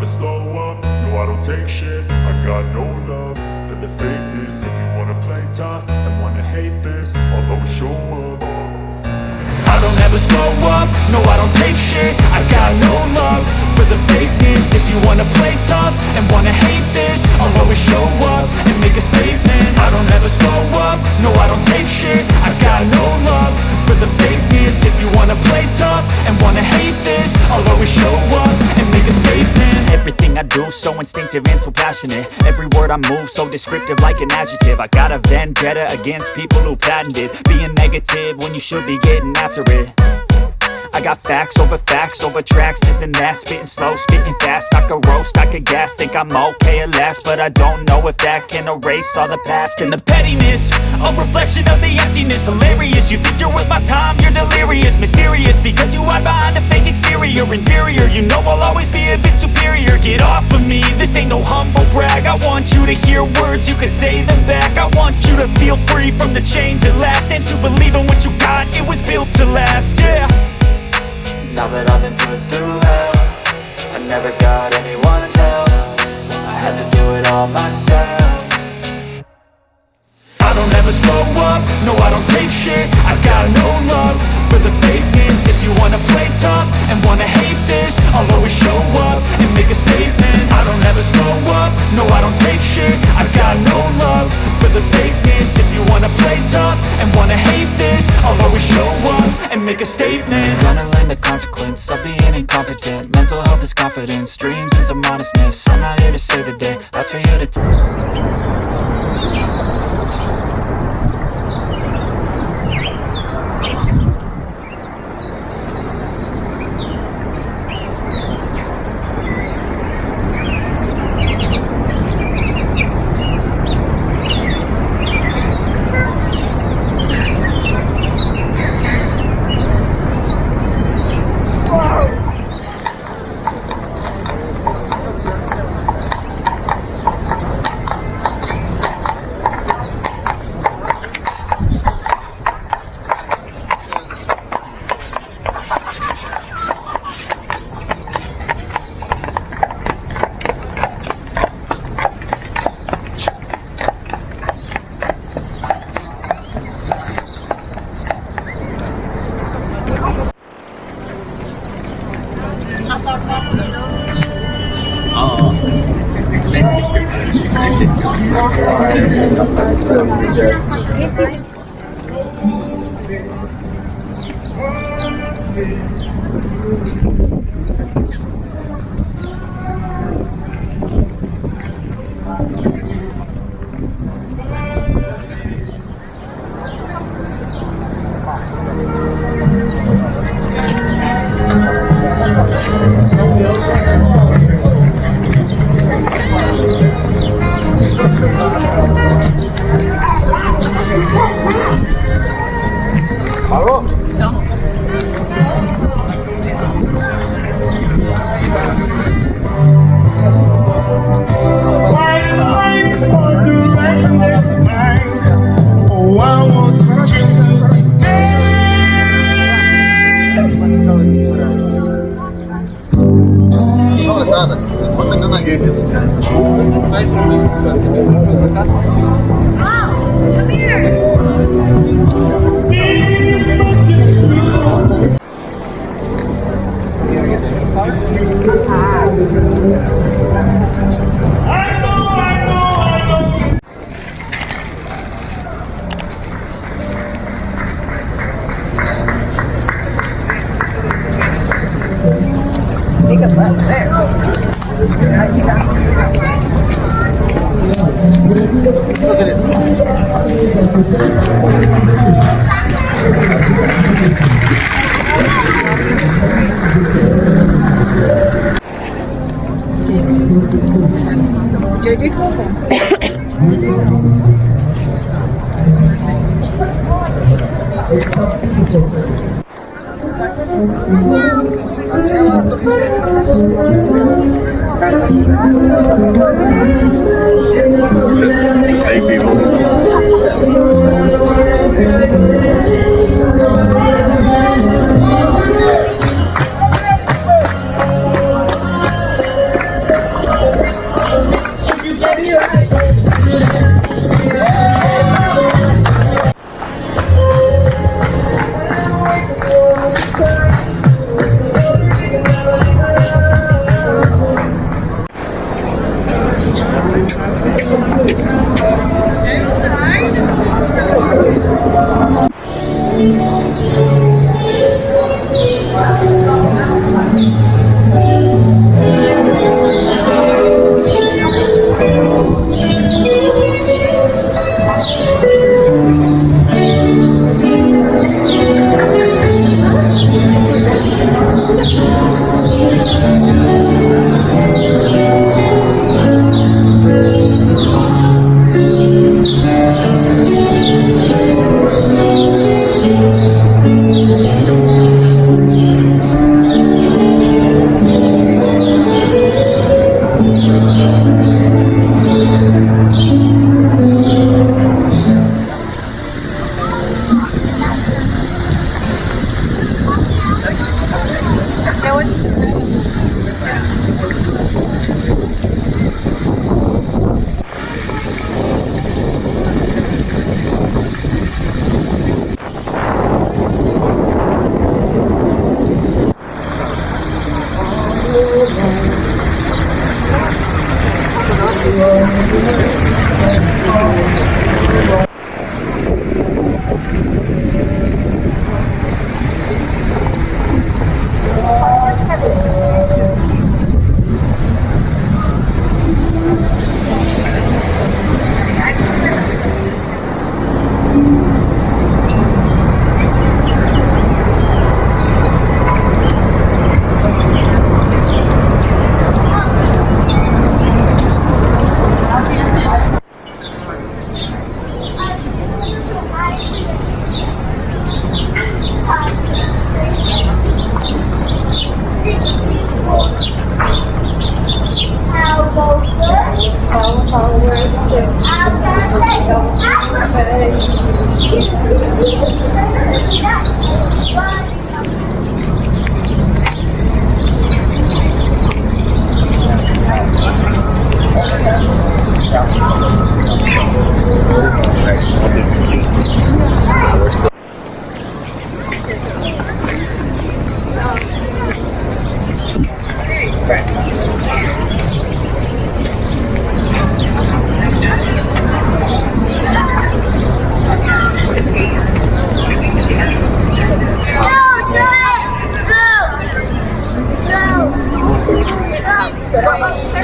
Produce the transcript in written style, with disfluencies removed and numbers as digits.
slow up, no I don't take shit. I got no love for the fakeness. If you wanna play tough and wanna hate this, I'll always show up. I don't ever slow up, no I don't take shit. I got no love for the fakeness. If you wanna play tough and wanna hate this, I'll always show up and make a statement. I don't ever slow up, no I don't take shit. I got no love for the fakeness. If you wanna play tough and wanna hate this, I'll always show up and make a statement. Everything I do so instinctive and so passionate. Every word I move so descriptive like an adjective. I got a vendetta against people who patented being negative when you should be getting after it. I got facts over tracks, this and that. Spitting slow, spitting fast, I could roast, I could gas. Think I'm okay at last, but I don't know if that can erase all the past. And the pettiness, a reflection of the emptiness. Hilarious, you think you're worth my time, you're delirious. Mysterious, because you hide behind a fake exterior. Inferior, you know I'll always be a bit superior. Get off of me, this ain't no humble brag. I want you to hear words, you can say them back. I want you to feel free from the chains at last, and to believe in what you got, it was built to last, yeah. Now that I've been put through hell, I never got anyone's help. I had to do it all myself. I don't ever slow up, no I don't take shit. I got no love for the fakeness. If you wanna play tough and wanna hate this, I'll always show up and make a statement. I don't ever slow up, no I don't take shit. I got no love for the fakeness. If you wanna play tough and wanna hate this, I'll always show up and make a statement. Gonna learn the consequence of being incompetent. Mental health is confidence, dreams and some modestness. I'm not here to save the day, that's for you to